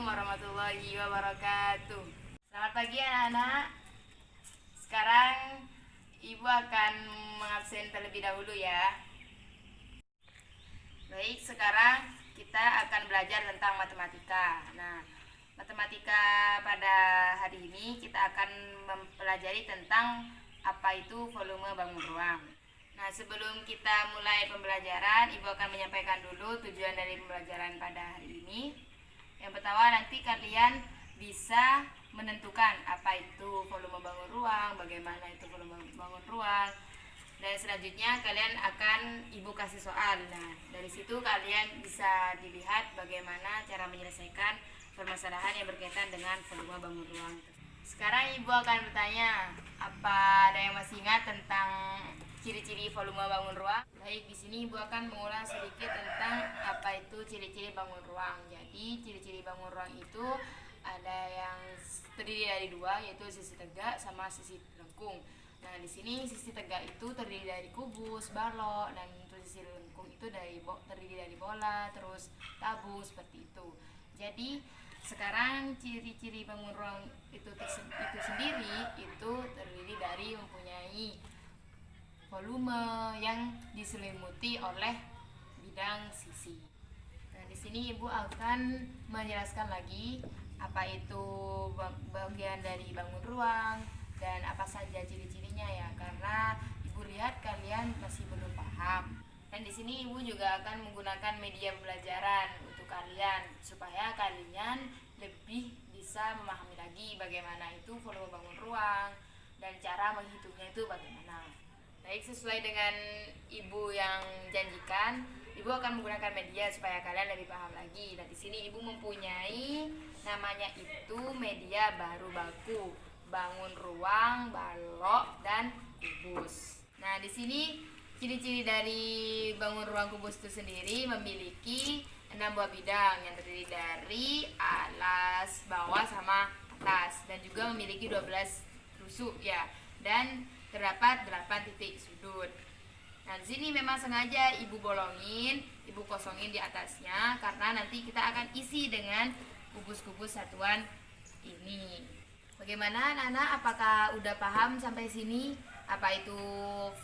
warahmatullahi wabarakatuh. Selamat pagi anak-anak. Sekarang Ibu akan mengabsen terlebih dahulu ya. Baik, sekarang kita akan belajar tentang matematika. Nah, matematika pada hari ini kita akan mempelajari tentang apa itu volume bangun ruang. Nah, sebelum kita mulai pembelajaran, Ibu akan menyampaikan dulu tujuan dari pembelajaran pada hari ini. Yang pertama, nanti kalian bisa menentukan apa itu volume bangun ruang, bagaimana itu volume bangun ruang, dan selanjutnya kalian akan Ibu kasih soal. Nah, dari situ kalian bisa dilihat bagaimana cara menyelesaikan permasalahan yang berkaitan dengan volume bangun ruang. Sekarang Ibu akan bertanya, apa ada yang masih ingat tentang ciri-ciri volume bangun ruang? Baik, di sini Ibu akan mengulas sedikit tentang apa itu ciri-ciri bangun ruang. Jadi, ciri-ciri bangun ruang itu ada yang terdiri dari dua, yaitu sisi tegak sama sisi lengkung. Nah, di sini sisi tegak itu terdiri dari kubus, balok, dan untuk sisi lengkung itu terdiri dari bola, terus tabung, seperti itu. Jadi, sekarang ciri-ciri bangun ruang itu sendiri itu terdiri dari mempunyai volume yang diselimuti oleh bidang sisi. Nah, di sini Ibu akan menjelaskan lagi apa itu bagian dari bangun ruang dan apa saja ciri-cirinya ya, karena Ibu lihat kalian masih belum paham. Dan di sini Ibu juga akan menggunakan media pembelajaran untuk kalian supaya kalian lebih bisa memahami lagi bagaimana itu volume bangun ruang dan cara menghitungnya itu bagaimana. Baik, sesuai dengan Ibu yang janjikan, Ibu akan menggunakan media supaya kalian lebih paham lagi. Dan di sini Ibu mempunyai namanya itu media baru baku, bangun ruang, balok, dan kubus. Nah, di sini ciri-ciri dari bangun ruang kubus itu sendiri memiliki 6 buah bidang yang terdiri dari alas, bawah, sama atas, dan juga memiliki 12 rusuk ya, dan terdapat 8 titik sudut. Nah, di sini memang sengaja Ibu bolongin, Ibu kosongin di atasnya karena nanti kita akan isi dengan kubus-kubus satuan ini. Bagaimana anak-anak, apakah udah paham sampai sini apa itu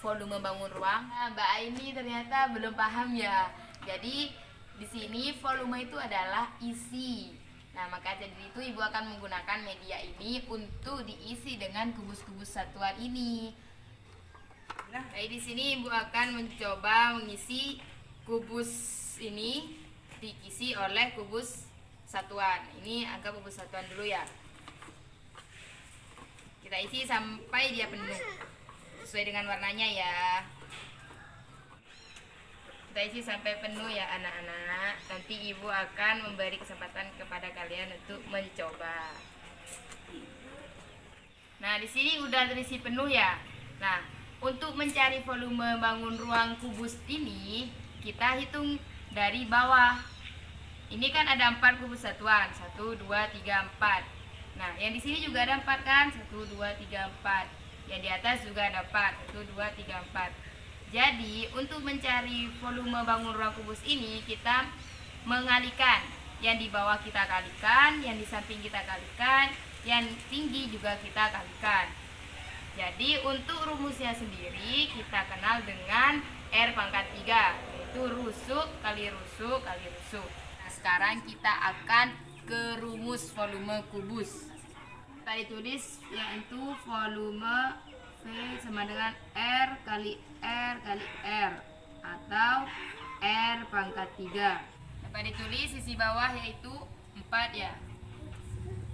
volume bangun ruang? Nah, Mbak Aini ternyata belum paham ya. Jadi di sini volume itu adalah isi. Nah, maka dari itu Ibu akan menggunakan media ini untuk diisi dengan kubus-kubus satuan ini. Nah, di sini Ibu akan mencoba mengisi kubus ini diisi oleh kubus satuan. Ini anggap kubus satuan dulu ya. Kita isi sampai dia penuh sesuai dengan warnanya ya. Kita isi sampai penuh ya anak-anak. Nanti Ibu akan memberi kesempatan kepada kalian untuk mencoba. Nah, di sini udah terisi penuh ya. Nah, untuk mencari volume bangun ruang kubus ini, kita hitung dari bawah. Ini kan ada 4 kubus satuan, 1, 2, 3, 4. Nah, yang di sini juga ada 4 kan, 1, 2, 3, 4. Yang di atas juga ada 4, 1, 2, 3, 4. Jadi, untuk mencari volume bangun ruang kubus ini, kita mengalikan. Yang di bawah kita kalikan, yang di samping kita kalikan, yang tinggi juga kita kalikan. Jadi, untuk rumusnya sendiri kita kenal dengan R pangkat 3, yaitu rusuk kali rusuk kali rusuk. Nah, sekarang kita akan ke rumus volume kubus. Kita ditulis yaitu volume V sama dengan R kali R kali R atau R pangkat 3. Dapat ditulis sisi bawah yaitu 4 ya.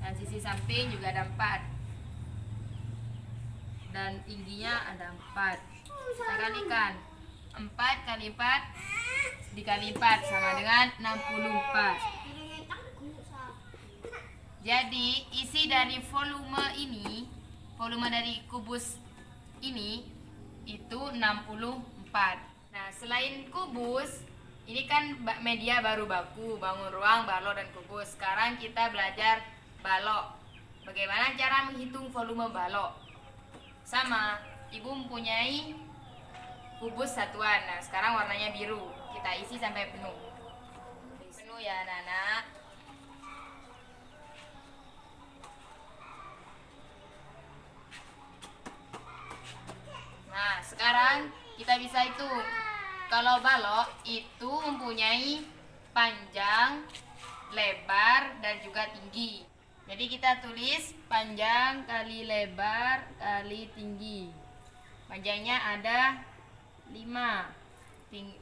Dan sisi samping juga ada 4. Dan tingginya ada 4. Kita kalikan. 4 kali 4 dikali 4 sama dengan 64. Jadi isi dari volume ini, volume dari kubus ini itu 64. Nah, selain kubus, ini kan media baru baku, bangun ruang, balok, dan kubus. Sekarang kita belajar balok. Bagaimana cara menghitung volume balok? Sama, Ibu mempunyai kubus satuan. Nah, sekarang warnanya biru. Kita isi sampai penuh. Penuh ya anak-anak. Kalau balok itu mempunyai panjang, lebar, dan juga tinggi. Jadi kita tulis panjang kali lebar kali tinggi. Panjangnya ada 5,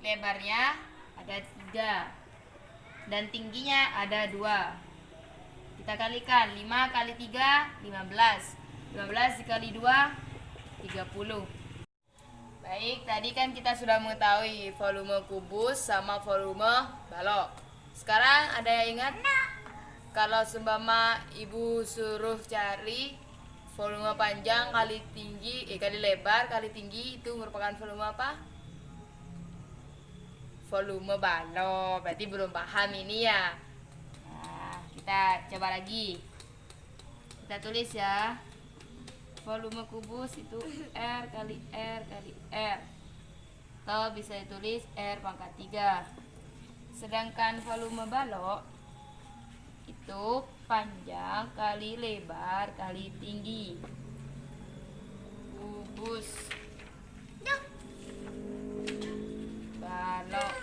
lebarnya ada 3, dan tingginya ada 2. Kita kalikan 5 kali 3, 15. 15 dikali 2, 30. Baik, tadi kan kita sudah mengetahui volume kubus sama volume balok. Sekarang ada yang ingat? Kalau seumpama ibu suruh cari volume panjang kali tinggi, kali lebar kali tinggi, itu merupakan volume apa? Volume balok. Berarti belum paham ini ya. Nah, kita coba lagi. Kita tulis ya. Volume kubus itu R kali R kali R, atau bisa ditulis R pangkat 3. Sedangkan volume balok itu panjang kali lebar kali tinggi. Kubus balok.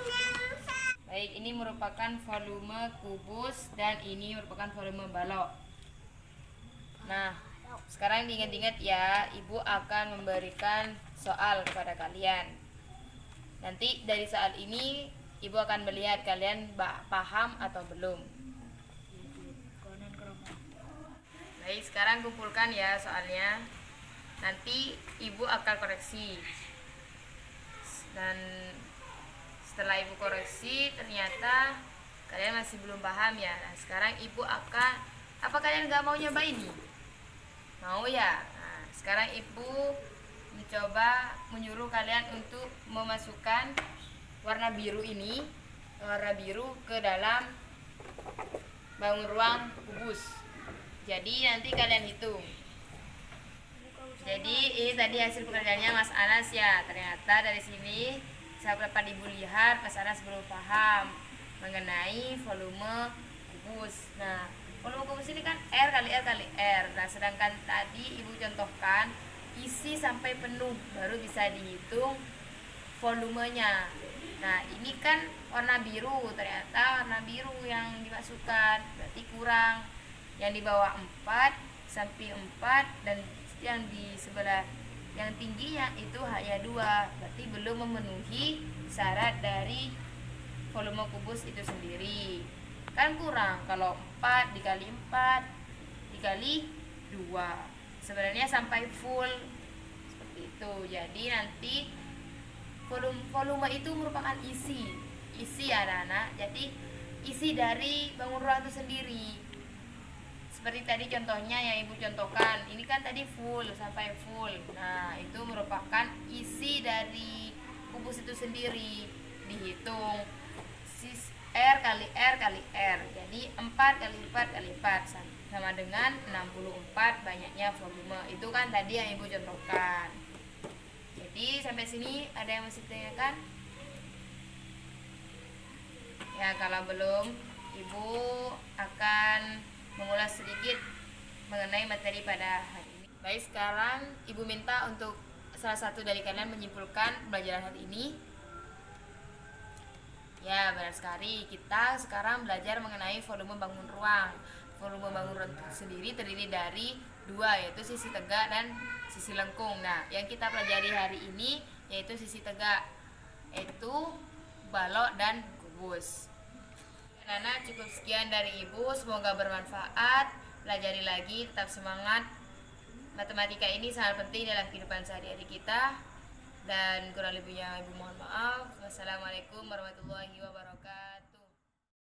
Baik, ini merupakan volume kubus dan ini merupakan volume balok. Nah, sekarang diingat-ingat ya, ibu akan memberikan soal kepada kalian. Nanti dari soal ini ibu akan melihat kalian paham atau belum. Baik, sekarang kumpulkan ya soalnya. Nanti ibu akan koreksi. Dan setelah ibu koreksi ternyata kalian masih belum paham ya. Nah, sekarang ibu akan, apa kalian gak mau nyoba ini? Mau ya? Nah, sekarang ibu mencoba menyuruh kalian untuk memasukkan warna biru ini, warna biru ke dalam bangun ruang kubus. Jadi nanti kalian hitung. Jadi ini tadi hasil pekerjaannya Mas Anas ya. Ternyata dari sini dapat ibu lihat Mas Anas belum paham mengenai volume kubus. Nah, volume kubus ini kan R kali R kali R. Nah, sedangkan tadi ibu contohkan isi sampai penuh baru bisa dihitung volumenya. Nah, ini kan warna biru, ternyata warna biru yang dimasukkan, berarti kurang. Yang di bawah 4 sampai 4 dan yang di sebelah yang tingginya itu hanya 2, berarti belum memenuhi syarat dari volume kubus itu sendiri. Kan kurang kalau 4 dikali 4 dikali 2 sebenarnya sampai full seperti itu. Jadi nanti volume itu merupakan isi anak-anak. Jadi isi dari bangun ruang itu sendiri. Seperti tadi contohnya yang ibu contohkan, ini kan tadi full sampai full. Nah, itu merupakan isi dari kubus itu sendiri. Dihitung R kali R kali R, jadi 4 kali 4 kali 4 sama dengan 64 banyaknya volume. Itu kan tadi yang ibu contohkan. Jadi sampai sini ada yang masih ditanyakan? Ya, kalau belum, ibu akan mengulas sedikit mengenai materi pada hari ini. Baik, sekarang ibu minta untuk salah satu dari kalian menyimpulkan pembelajaran hari ini. Ya, benar sekali. Kita sekarang belajar mengenai volume bangun ruang. Volume bangun ruang sendiri terdiri dari 2, yaitu sisi tegak dan sisi lengkung. Nah, yang kita pelajari hari ini yaitu sisi tegak, yaitu balok dan kubus. Anak-anak, cukup sekian dari ibu, semoga bermanfaat. Pelajari lagi, tetap semangat. Matematika ini sangat penting dalam kehidupan sehari-hari kita. Dan kurang lebihnya ibu mohon maaf. Wassalamualaikum warahmatullahi wabarakatuh.